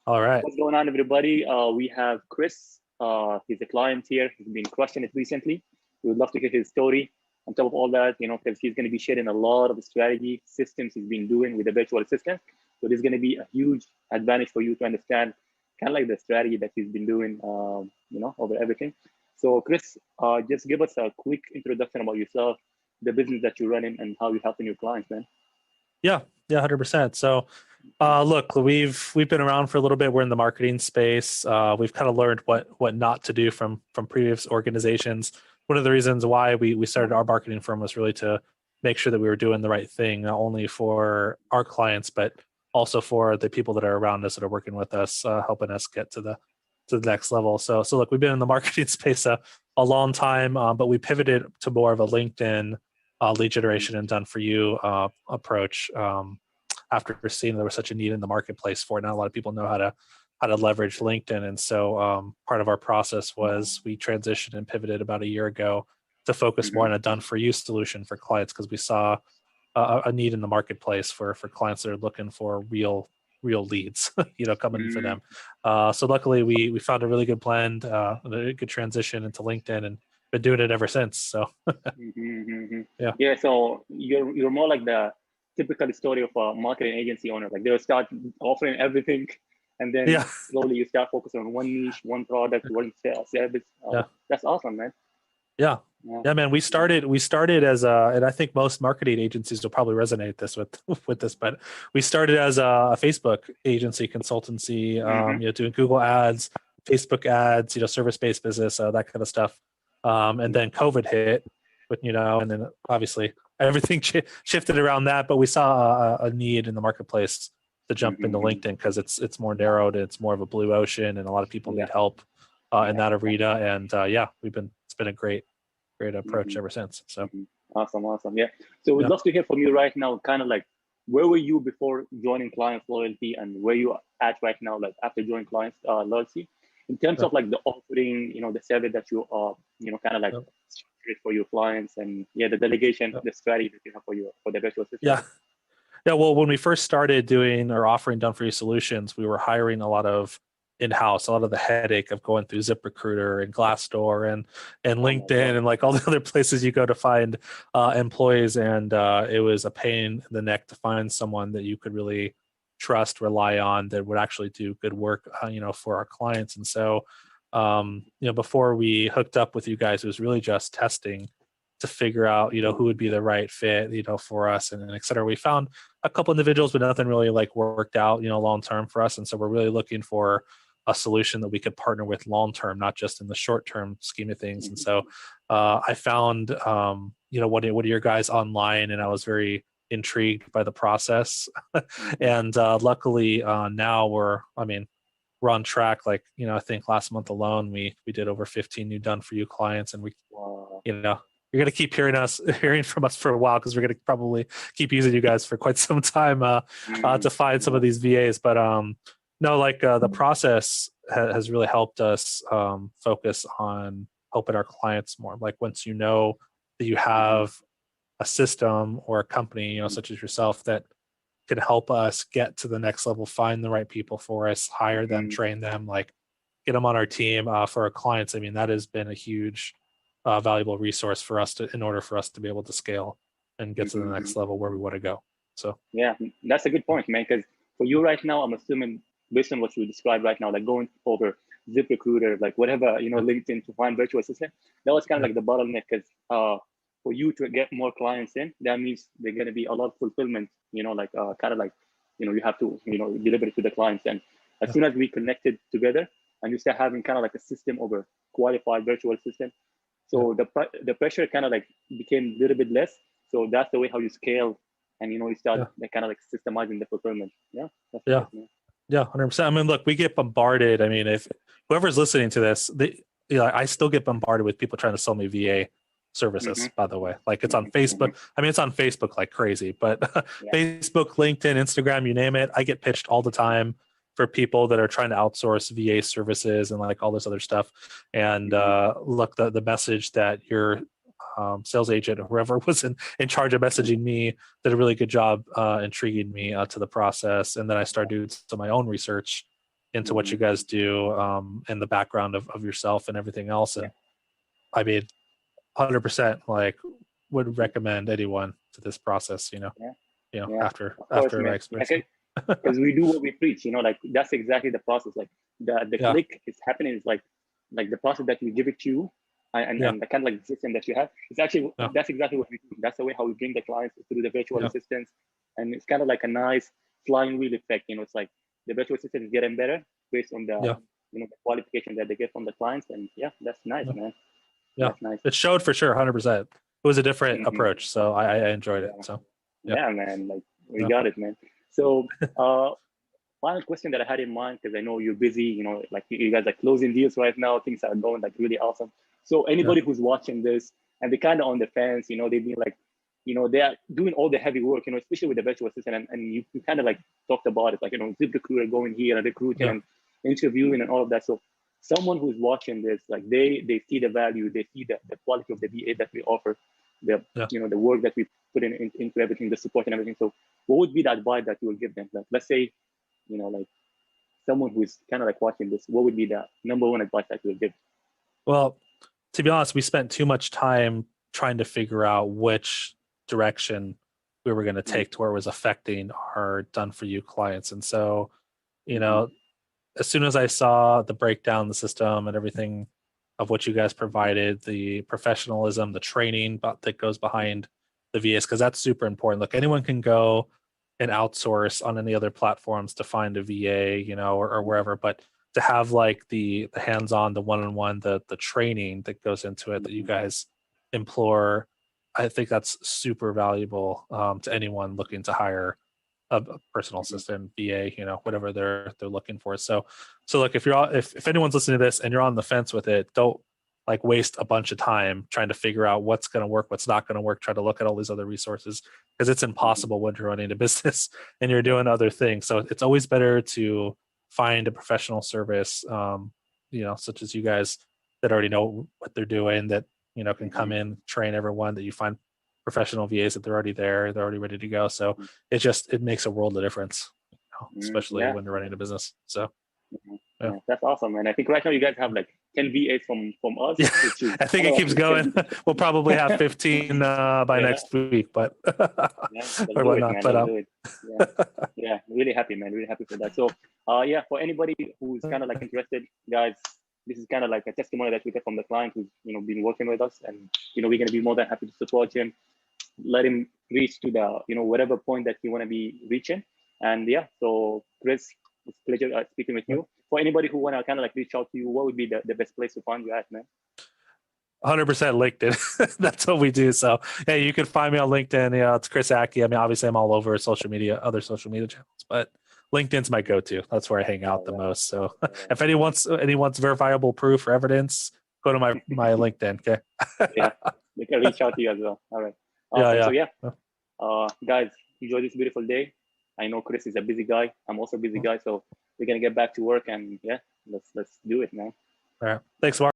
All right. What's going on, everybody? We have Chris. He's a client here. He's been crushing it recently. We would love to hear his story. On top of all that, because he's going to be sharing a lot of the strategy systems he's been doing with the virtual assistant. So there's going to be a huge advantage for you to understand kind of like the strategy that he's been doing, over everything. So Chris, just give us a quick introduction about yourself, the business that you're running, and how you're helping your clients, man. Yeah, 100%. So, look, we've been around for a little bit. We're in the marketing space. We've kind of learned what not to do from previous organizations. One of the reasons why we started our marketing firm was really to make sure that we were doing the right thing, not only for our clients, but also for the people that are around us that are working with us, helping us get to the next level. So look, we've been in the marketing space a long time, but we pivoted to more of a LinkedIn lead generation and done for you approach after seeing there was such a need in the marketplace for it. Not a lot of people know how to leverage LinkedIn, and so part of our process was we transitioned and pivoted about a year ago to focus more on a done for you solution for clients, because we saw a need in the marketplace for clients that are looking for real leads coming for them. So luckily we found a really good blend, a good transition into LinkedIn, and been doing it ever since. So yeah. So you're more like the typical story of a marketing agency owner. Like they'll start offering everything, and then slowly you start focusing on one niche, one product, one service. That's awesome, man. Yeah, man. We started as and I think most marketing agencies will probably resonate this with this, but we started as a Facebook agency consultancy, doing Google ads, Facebook ads, service-based business, that kind of stuff. And then COVID hit, and then obviously everything shifted around that. But we saw a need in the marketplace to jump into LinkedIn because it's more narrowed, it's more of a blue ocean, and a lot of people need help in that arena. And it's been a great approach ever since. So awesome. Yeah. So we'd love to hear from you right now, kind of like where were you before joining Clients Loyalty, and where you at right now, like after joining Clients Loyalty, in terms of like the offering, the service that you are, kind of like for your clients, and the delegation, the strategy that you have for the virtual assistant. Yeah. Well, when we first started doing or offering done for you solutions, we were hiring a lot of in-house, a lot of the headache of going through ZipRecruiter and Glassdoor and LinkedIn and like all the other places you go to find employees. And it was a pain in the neck to find someone that you could really trust, rely on, that would actually do good work, for our clients. And so, before we hooked up with you guys, it was really just testing to figure out, who would be the right fit, for us, and et cetera. We found a couple individuals, but nothing really like worked out, long-term for us. And so we're really looking for a solution that we could partner with long-term, not just in the short-term scheme of things. And so I found, one of your guys online, and I was very intrigued by the process. And luckily now we're on track. Like, I think last month alone, we did over 15 new done for you clients, and you're going to keep hearing from us for a while, because we're going to probably keep using you guys for quite some time to find some of these VAs. But the process has really helped us focus on helping our clients more. Like once you know that you have a system or a company, such as yourself, that can help us get to the next level, find the right people for us, hire them, train them, like get them on our team for our clients. That has been a huge valuable resource for us in order for us to be able to scale and get to the next level where we want to go. So yeah, that's a good point, man. Because for you right now, I'm assuming based on what you described right now, like going over ZipRecruiter, like whatever, LinkedIn to find virtual assistant, that was kind of like the bottleneck. Because for you to get more clients in, that means they're going to be a lot of fulfillment, you have to, deliver it to the clients. And as soon as we connected together and you start having kind of like a system over qualified virtual assistant, so the pressure kind of like became a little bit less. So that's the way how you scale, and you start kind of like systemizing the fulfillment. Yeah. 100%. Look, we get bombarded. If whoever's listening to this, I still get bombarded with people trying to sell me VA services. By the way, like it's on Facebook. It's on Facebook like crazy, but Facebook, LinkedIn, Instagram, you name it, I get pitched all the time for people that are trying to outsource VA services and like all this other stuff. And look, the message that your sales agent or whoever was in charge of messaging me did a really good job intriguing me to the process. And then I started doing some of my own research into what you guys do, and the background of yourself and everything else. And I mean, 100% like would recommend anyone to this process, after my experience. Because we do what we preach, like that's exactly the process. Like the click is happening is like the process that we give it to you, and the kind of like the system that you have. It's actually that's exactly what we do. That's the way how we bring the clients through the virtual assistants, and it's kind of like a nice flying wheel effect. It's like the virtual assistant is getting better based on the the qualification that they get from the clients, and that's nice, man. Yeah, that's nice. It showed for sure, 100%. It was a different approach, so I enjoyed it. So man, like we got it, man. So final question that I had in mind, because I know you're busy, like you guys are closing deals right now, things are going like really awesome. So anybody who's watching this and they're kind of on the fence, they've been like, they are doing all the heavy work, especially with the virtual assistant, and you kind of like talked about it, like, ZipRecruiter going here and recruiting and interviewing and all of that. So someone who's watching this, like they see the value, they see the quality of the VA that we offer, the the work that we put into everything, the support and everything. So what would be the advice that you will give them? Like, let's say, like someone who's kind of like watching this, what would be the number one advice that you would give? Well, to be honest, we spent too much time trying to figure out which direction we were going to take to where it was affecting our done for you clients. And so, as soon as I saw the breakdown, the system and everything of what you guys provided, the professionalism, the training that goes behind the VAs, because that's super important. Look, anyone can go and outsource on any other platforms to find a VA, or wherever, but to have like the hands-on, the one-on-one, the training that goes into it that you guys implore, I think that's super valuable to anyone looking to hire a personal assistant, VA, whatever they're looking for. So look, if anyone's listening to this and you're on the fence with it, don't like waste a bunch of time trying to figure out what's going to work, what's not going to work, try to look at all these other resources, because it's impossible when you're running a business and you're doing other things. So it's always better to find a professional service, such as you guys that already know what they're doing, that, can come in, train everyone, that you find professional VAs that they're already there, they're already ready to go. So it makes a world of difference, especially when you're running a business. So that's awesome, man. I think right now you guys have like 10 VAs from us. Yeah, I think it keeps going. We'll probably have 15 by next week, but or whatnot. Really happy, man. Really happy for that. So for anybody who's kind of like interested, guys, this is kind of like a testimony that we get from the client who's been working with us, and we're going to be more than happy to support him, let him reach to the whatever point that you want to be reaching. And so Chris, it's a pleasure speaking with you. For anybody who want to kind of like reach out to you, what would be the best place to find you at, man? 100% LinkedIn. That's what we do. So hey, you can find me on LinkedIn. It's Chris Atkie. I mean, obviously I'm all over other social media channels, but LinkedIn's my go-to. That's where I hang out the most. So if anyone's verifiable proof or evidence, go to my LinkedIn. Okay. They can reach out to you as well. All right. Awesome. So guys, enjoy this beautiful day. I know Chris is a busy guy. I'm also a busy guy. So we're gonna get back to work, and let's do it, man. All right. Thanks, Mark.